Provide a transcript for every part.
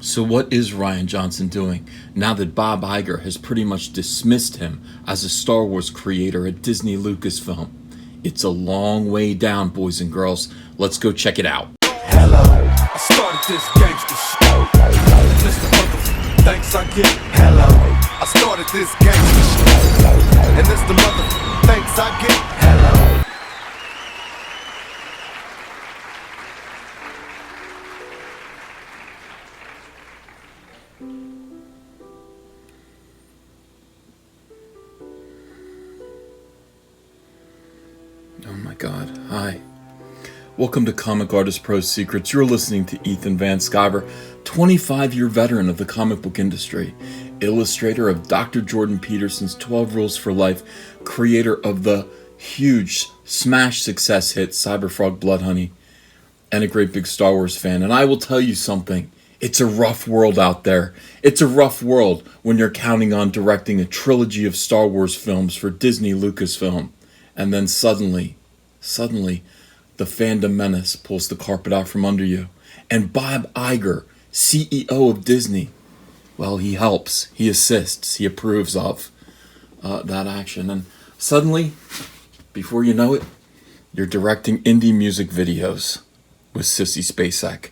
So what is Rian Johnson doing now that Bob Iger has pretty much dismissed him as a Star Wars creator at Disney Lucasfilm? It's a long way down, boys and girls. Let's go check it out. Hello, I started this gangster shit. Just the mother thanks I get. Hello, I started this gangster shit. And it's the mother thanks I get. Hello. Oh my god, hi. Welcome to Comic Artist Pro Secrets. You're listening to Ethan Van Sciver, 25-year veteran of the comic book industry, illustrator of Dr. Jordan Peterson's 12 Rules for Life, creator of the huge smash success hit Cyberfrog Blood Honey, and a great big Star Wars fan. And I will tell you something, it's a rough world out there. It's a rough world when you're counting on directing a trilogy of Star Wars films for Disney Lucasfilm. And then suddenly, the fandom menace pulls the carpet out from under you. And Bob Iger, CEO of Disney, well, he helps, he assists, he approves of that action. And suddenly, before you know it, you're directing indie music videos with Sissy Spacek.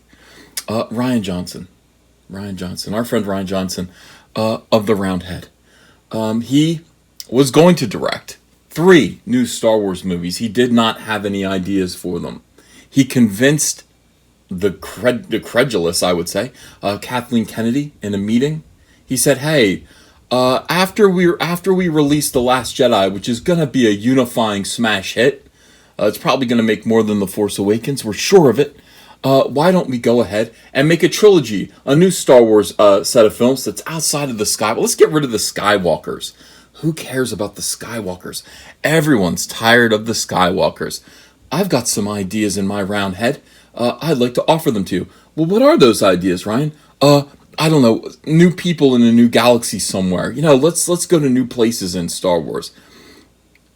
Rian Johnson, our friend Rian Johnson of the Roundhead. He was going to direct 3 new Star Wars movies. He did not have any ideas for them. He convinced the credulous, I would say, Kathleen Kennedy in a meeting. He said, "Hey, after we release The Last Jedi, which is going to be a unifying smash hit, it's probably going to make more than The Force Awakens. We're sure of it. Why don't we go ahead and make a trilogy, a new Star Wars set of films that's outside of the sky? Well, let's get rid of the Skywalkers." Who cares about the Skywalkers? Everyone's tired of the Skywalkers. I've got some ideas in my round head. I'd like to offer them to you. Well, what are those ideas, Ryan? I don't know. New people in a new galaxy somewhere. You know, let's go to new places in Star Wars.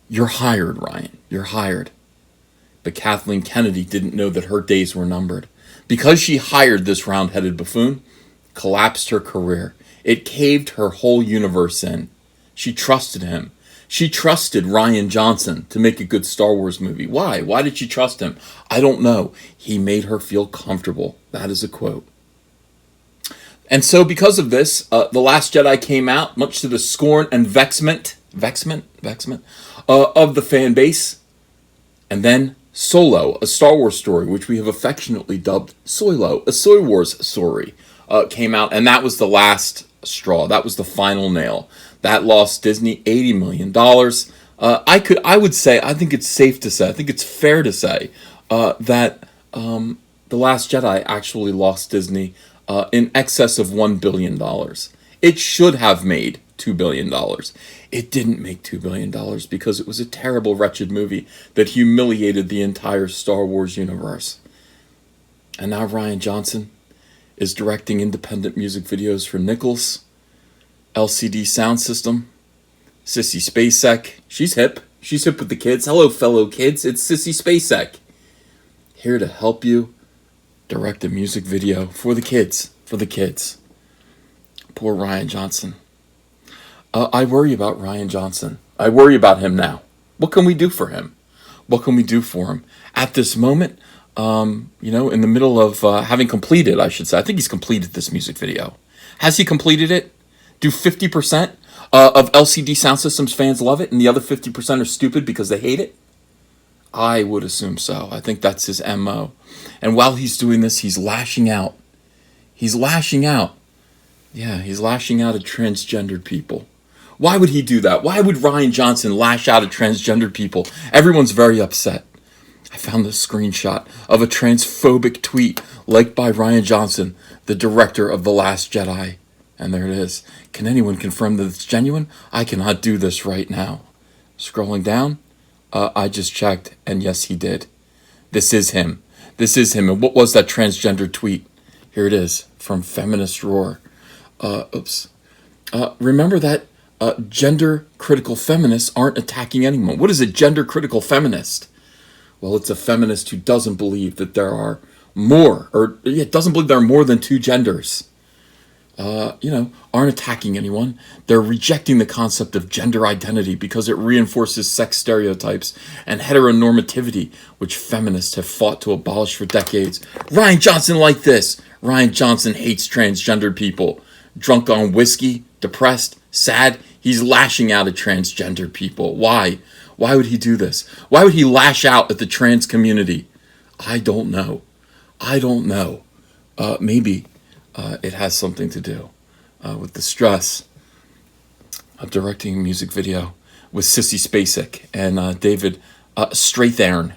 You're hired, Ryan. You're hired. But Kathleen Kennedy didn't know that her days were numbered. Because she hired this round-headed buffoon, collapsed her career. It caved her whole universe in. She trusted him. She trusted Rian Johnson to make a good Star Wars movie. Why? Why did she trust him? I don't know. He made her feel comfortable. That is a quote. And so because of this, The Last Jedi came out, much to the scorn and vexment of the fan base. And then Solo, a Star Wars story, which we have affectionately dubbed Soilo, a Soy Wars story, came out. And that was the last straw. That was the final nail. That lost Disney $80 million. I would say, I think it's safe to say, I think it's fair to say that The Last Jedi actually lost Disney in excess of $1 billion. It should have made $2 billion. It didn't make $2 billion because it was a terrible, wretched movie that humiliated the entire Star Wars universe. And now Rian Johnson is directing independent music videos for Nichols, LCD Sound System, Sissy Spacek. She's hip. She's hip with the kids. Hello, fellow kids. It's Sissy Spacek. Here to help you direct a music video for the kids. For the kids. Poor Rian Johnson. I worry about Rian Johnson. I worry about him now. What can we do for him? What can we do for him? At this moment, in the middle of having completed, I should say. I think he's completed this music video. Has he completed it? Do 50% of LCD Sound Systems fans love it and the other 50% are stupid because they hate it? I would assume so. I think that's his MO. And while he's doing this, he's lashing out. He's lashing out. Yeah, he's lashing out at transgendered people. Why would he do that? Why would Rian Johnson lash out at transgendered people? Everyone's very upset. I found this screenshot of a transphobic tweet liked by Rian Johnson, the director of The Last Jedi. And there it is. Can anyone confirm that it's genuine? I cannot do this right now. Scrolling down, I just checked, and yes, he did. This is him. This is him. And what was that transgender tweet? Here it is, from Feminist Roar. Remember that gender-critical feminists aren't attacking anyone. What is a gender-critical feminist? Well, it's a feminist who doesn't believe that there are more, doesn't believe there are more than 2 genders. aren't attacking anyone. They're rejecting the concept of gender identity because it reinforces sex stereotypes and heteronormativity, which feminists have fought to abolish for decades. Rian Johnson like this. Rian Johnson hates transgendered people. Drunk on whiskey, depressed, sad, he's lashing out at transgendered people. Why? Why would he do this? Why would he lash out at the trans community? I don't know. Maybe it has something to do with the stress of directing a music video with Sissy Spacek and David Strathairn.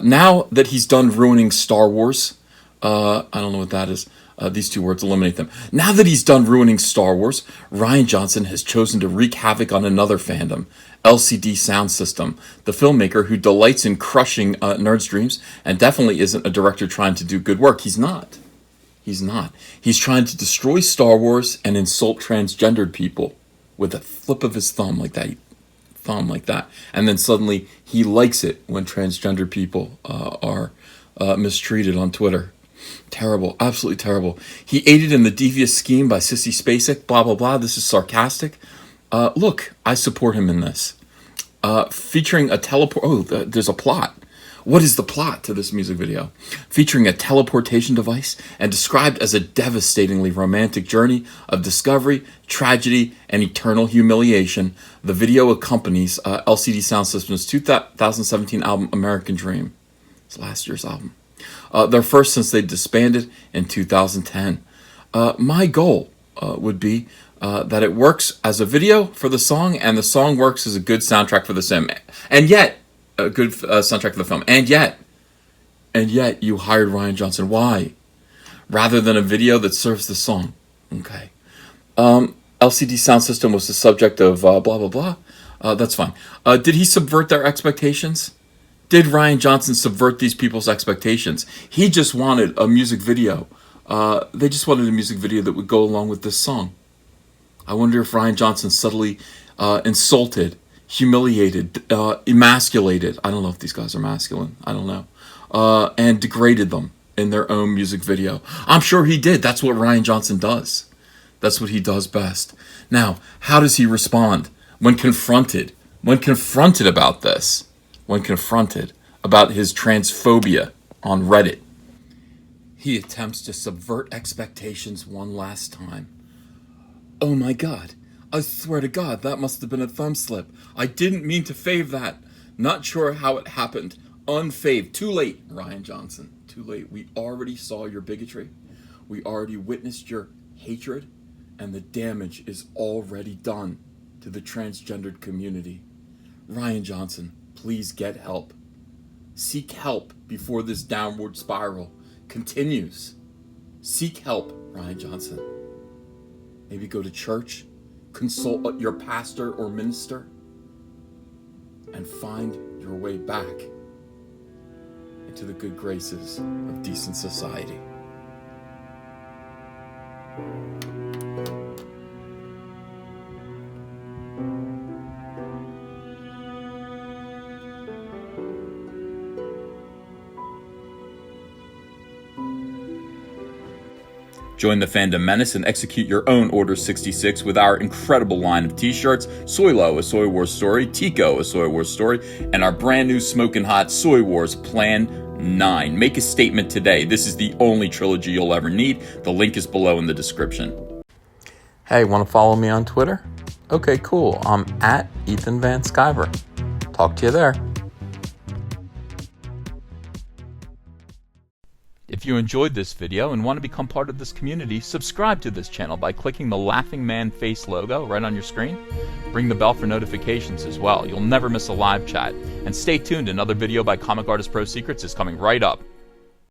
Now that he's done ruining Star Wars, I don't know what that is. These two words, eliminate them. Now that he's done ruining Star Wars, Rian Johnson has chosen to wreak havoc on another fandom, LCD Sound System, the filmmaker who delights in crushing nerds' dreams and definitely isn't a director trying to do good work. He's not. He's trying to destroy Star Wars and insult transgendered people with a flip of his thumb like that. And then suddenly he likes it when transgendered people are mistreated on Twitter. Terrible, absolutely terrible. He aided in the devious scheme by Sissy Spacek, blah, blah, blah. This is sarcastic. Look, I support him in this. Featuring a there's a plot. What is the plot to this music video? Featuring a teleportation device and described as a devastatingly romantic journey of discovery, tragedy, and eternal humiliation, the video accompanies LCD Sound System's 2017 album American Dream. It's last year's album. Their first since they disbanded in 2010. My goal would be that it works as a video for the song, and the song works as a good soundtrack for the sim. And yet, a good soundtrack for the film. And yet, you hired Rian Johnson. Why? Rather than a video that serves the song. Okay. LCD Sound System was the subject of blah, blah, blah. That's fine. Did he subvert their expectations? Did Rian Johnson subvert these people's expectations? He just wanted a music video. They just wanted a music video that would go along with this song. I wonder if Rian Johnson subtly insulted, humiliated, emasculated. I don't know if these guys are masculine. I don't know. And degraded them in their own music video. I'm sure he did. That's what Rian Johnson does. That's what he does best. Now, how does he respond when confronted? When confronted about this? When confronted about his transphobia on Reddit? He attempts to subvert expectations one last time. Oh my God. I swear to God, that must have been a thumb slip. I didn't mean to fave that. Not sure how it happened. Unfave. Too late, Rian Johnson. Too late. We already saw your bigotry. We already witnessed your hatred. And the damage is already done to the transgendered community. Rian Johnson, please get help. Seek help before this downward spiral continues. Seek help, Rian Johnson. Maybe go to church. Consult your pastor or minister and find your way back into the good graces of decent society. Join the fandom menace and execute your own Order 66 with our incredible line of t-shirts, Soylo, a Soy Wars story, Tico, a Soy Wars story, and our brand new smoking hot Soy Wars Plan 9. Make a statement today. This is the only trilogy you'll ever need. The link is below in the description. Hey, want to follow me on Twitter? Okay, cool. I'm at Ethan Van Sciver. Talk to you there. If you enjoyed this video and want to become part of this community, subscribe to this channel by clicking the laughing man face logo right on your screen. Ring the bell for notifications as well. You'll never miss a live chat. And stay tuned, another video by Comic Artist Pro Secrets is coming right up.